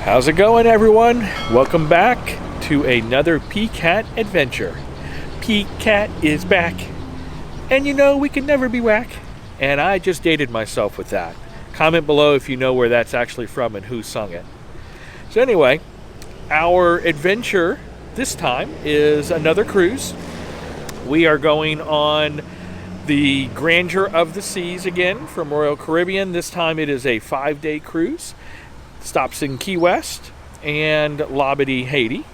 How's it going, everyone? Welcome back to another PKAT adventure. PKAT is back. And you know, we can never be whack. And I just dated myself with that. Comment below if you know where that's actually from and who sung it. So anyway, our adventure this time is another cruise. We are going on the Grandeur of the Seas again from Royal Caribbean. This time it is a 5-day cruise. Stops in Key West and Labadee, Haiti.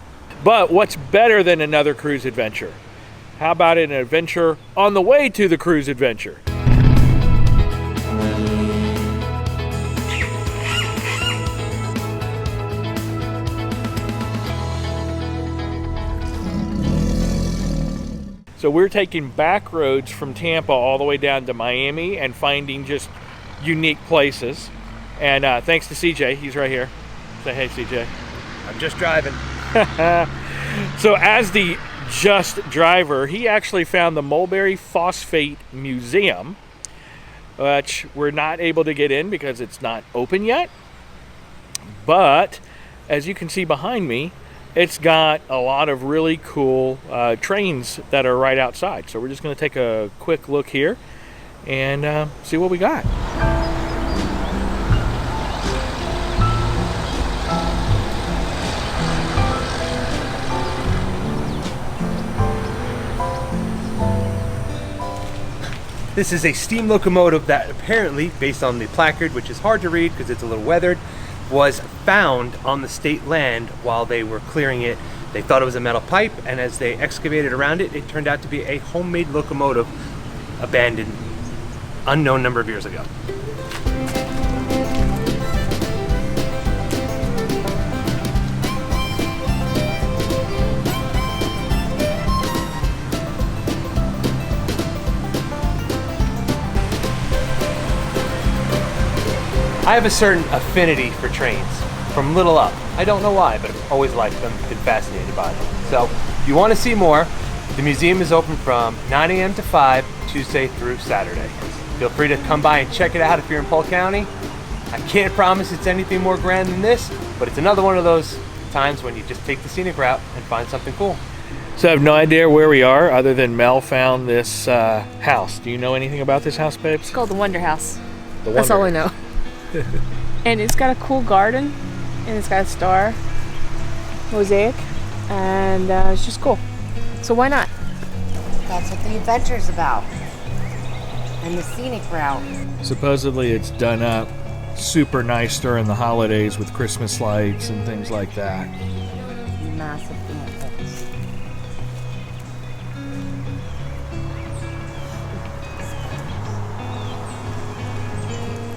But what's better than another cruise adventure? How about an adventure on the way to the cruise adventure? So we're taking back roads from Tampa all the way down to Miami and finding just unique places. And thanks to CJ, he's right here. Say hey, CJ. I'm just driving. So as the just driver, he actually found the Mulberry Phosphate Museum, which we're not able to get in because it's not open yet. But as you can see behind me, it's got a lot of really cool trains that are right outside. So we're just going to take a quick look here and see what we got. This is a steam locomotive that apparently, based on the placard, which is hard to read because it's a little weathered, was found on the state land while they were clearing it. They thought it was a metal pipe, and as they excavated around it, it turned out to be a homemade locomotive abandoned unknown number of years ago. I have a certain affinity for trains, from little up. I don't know why, but I've always liked them, been fascinated by them. So, if you want to see more, the museum is open from 9 a.m. to 5, Tuesday through Saturday. Feel free to come by and check it out if you're in Polk County. I can't promise it's anything more grand than this, but it's another one of those times when you just take the scenic route and find something cool. So I have no idea where we are other than Mel found this house. Do you know anything about this house, babes? It's called the Wonder House. The That's all I Wonder. know. And it's got a cool garden, and it's got a star mosaic, and it's just cool. So why not? That's what the adventure's about. And the scenic route. Supposedly it's done up super nice during the holidays with Christmas lights and things like that. Massive campus.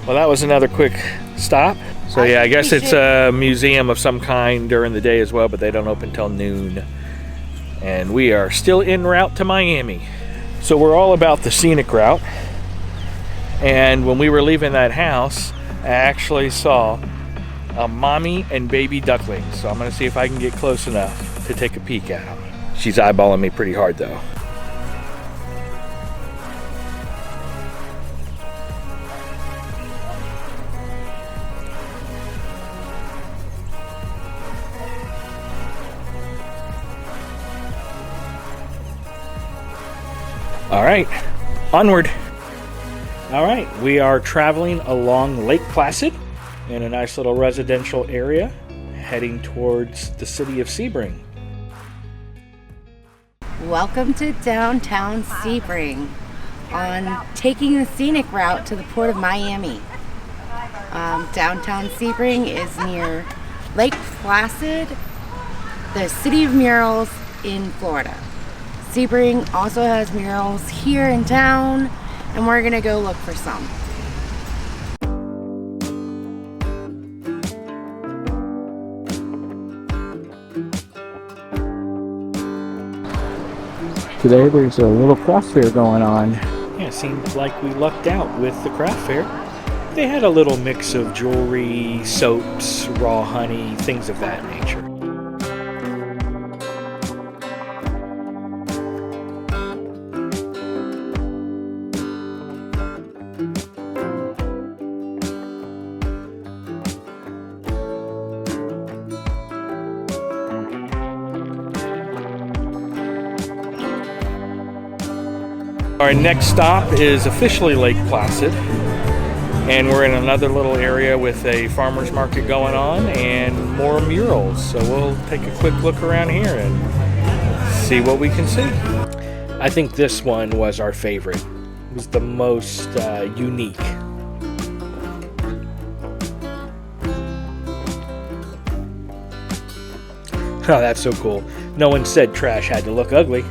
Well, that was another quick stop. So yeah, I guess it's a museum of some kind during the day as well, but they don't open till noon. And we are still en route to Miami. So we're all about the scenic route. And when we were leaving that house, I actually saw a mommy and baby ducklings. So I'm gonna see if I can get close enough to take a peek at them. She's eyeballing me pretty hard though. All right, onward. All right, we are traveling along Lake Placid in a nice little residential area, heading towards the city of Sebring. Welcome to downtown Sebring on taking the scenic route to the port of Miami. Downtown Sebring is near Lake Placid, the city of murals in Florida. Sebring also has murals here in town, and we're gonna go look for some. Today there's a little craft fair going on. Yeah, it seemed like we lucked out with the craft fair. They had a little mix of jewelry, soaps, raw honey, things of that nature. Our next stop is officially Lake Placid, and we're in another little area with a farmer's market going on and more murals. So we'll take a quick look around here and see what we can see. I think this one was our favorite. It was the most unique. Oh, that's so cool. No one said trash had to look ugly.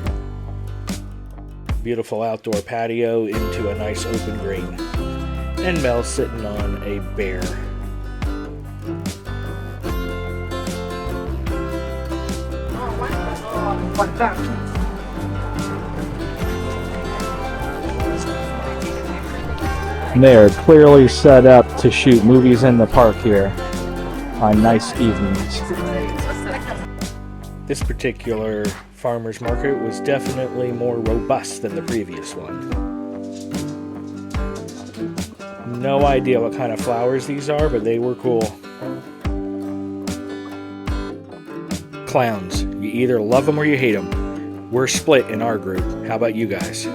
Beautiful outdoor patio into a nice open green. And Mel's sitting on a bear. They are clearly set up to shoot movies in the park here on nice evenings. This particular farmer's market was definitely more robust than the previous one. No idea what kind of flowers these are, but they were cool. Clowns. You either love them or you hate them. We're split in our group. How about you guys?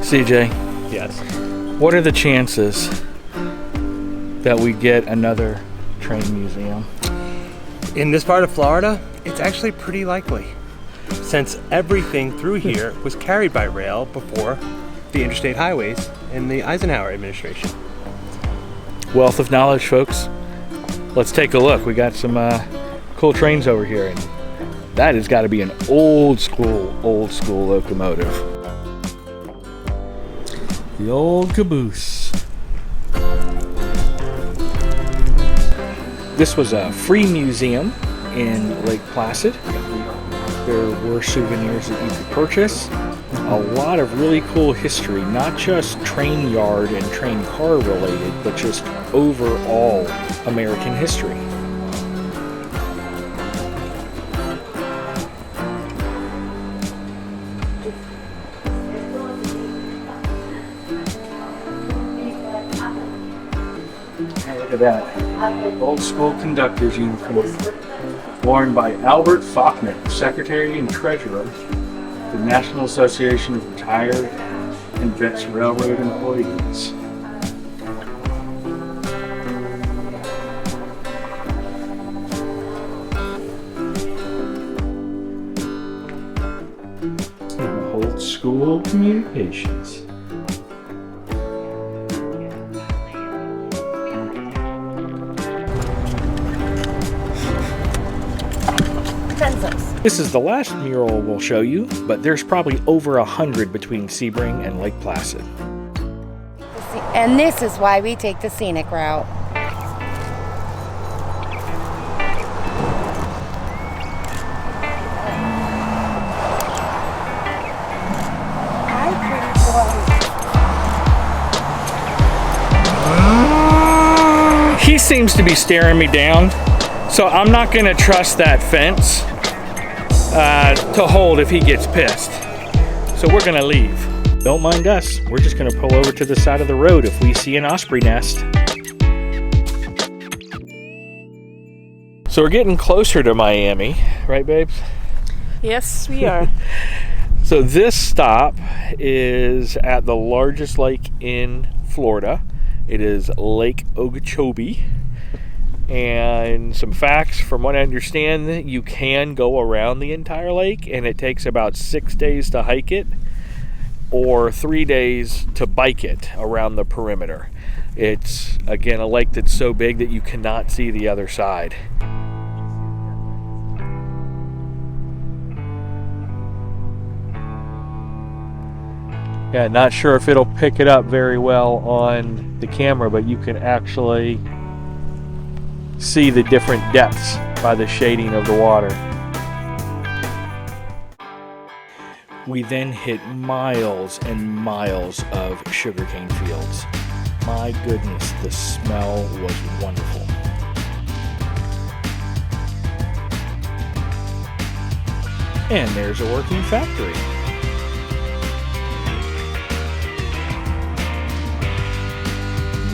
CJ, Yes. what are the chances that we get another train museum? In this part of Florida, it's actually pretty likely, since everything through here was carried by rail before the interstate highways in the Eisenhower administration. Wealth of knowledge, folks. Let's take a look. We got some cool trains over here, and that has got to be an old school locomotive. The old caboose. This was a free museum in Lake Placid. There were souvenirs that you could purchase. A lot of really cool history, not just train yard and train car related, but just overall American history. Look at that. Old school conductor's uniform. Worn by Albert Faulkner, Secretary and Treasurer of the National Association of Retired and Vets Railroad Employees. Old school communications. This is the last mural we'll show you, but there's probably over 100 between Sebring and Lake Placid. And this is why we take the scenic route. He seems to be staring me down, so I'm not gonna trust that fence to hold if he gets pissed. So we're gonna leave. Don't mind us. We're just gonna pull over to the side of the road if we see an osprey nest. So we're getting closer to Miami, right, babes? Yes, we are. So this stop is at the largest lake in Florida. It is Lake Okeechobee. And some facts, from what I understand, you can go around the entire lake, and it takes about 6 days to hike it or 3 days to bike it around the perimeter. It's, again, a lake that's so big that you cannot see the other side. Yeah, not sure if it'll pick it up very well on the camera, but you can actually see the different depths by the shading of the water. We then hit miles and miles of sugarcane fields. My goodness, the smell was wonderful. And there's a working factory.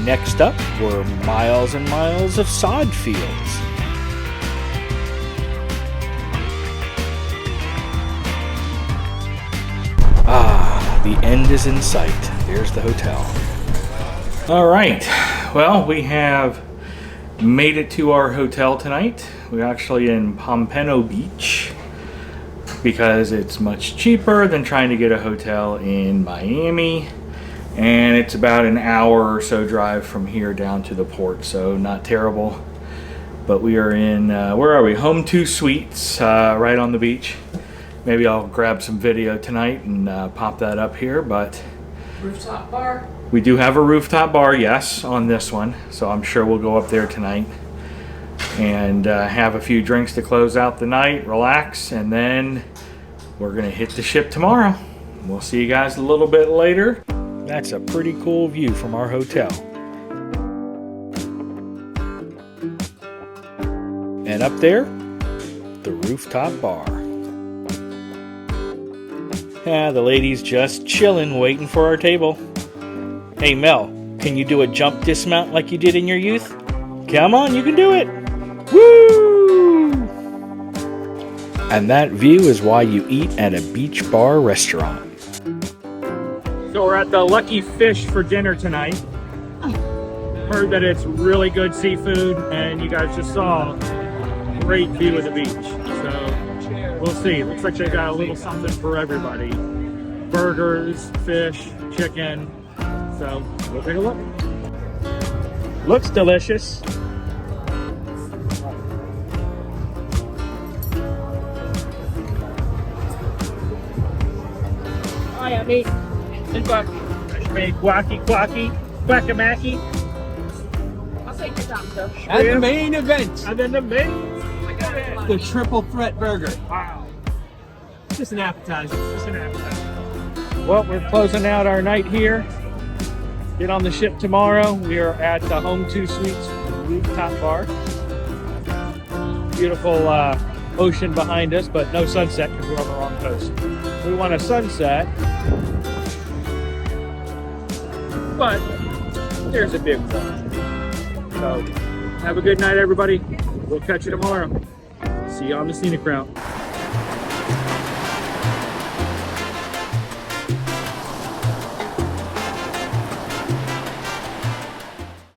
Next up were miles and miles of sod fields. Ah, the end is in sight. There's the hotel. All right, well, we have made it to our hotel tonight. We're actually in Pompano Beach because it's much cheaper than trying to get a hotel in Miami. And it's about an hour or so drive from here down to the port, so not terrible. But we are in, where are we? Home2Suites, right on the beach. Maybe I'll grab some video tonight and pop that up here, but... Rooftop bar. We do have a rooftop bar, yes, on this one. So I'm sure we'll go up there tonight and have a few drinks to close out the night, relax, and then we're gonna hit the ship tomorrow. We'll see you guys a little bit later. That's a pretty cool view from our hotel. And up there, the rooftop bar. The lady's just chilling, waiting for our table. Hey Mel, can you do a jump dismount like you did in your youth? Come on, you can do it! Woo! And that view is why you eat at a beach bar restaurant. So we're at the Lucky Fish for dinner tonight. Heard that it's really good seafood, and you guys just saw a great view of the beach. So we'll see. Looks like they got a little something for everybody. Burgers, fish, chicken. So we'll take a look. Looks delicious. Hi, Abby. Fresh made guacky, guacamaki. I'll take your time, sir. And the main event, And then the main. the triple threat burger. Wow. Just an appetizer. Just an appetizer. Well, we're closing out our night here. Get on the ship tomorrow. We are at the Home2Suites Rooftop Bar. Beautiful ocean behind us, but no sunset because we're on the wrong coast. We want a sunset, but there's a big one. So have a good night, everybody. We'll catch you tomorrow. See you on the scenic route.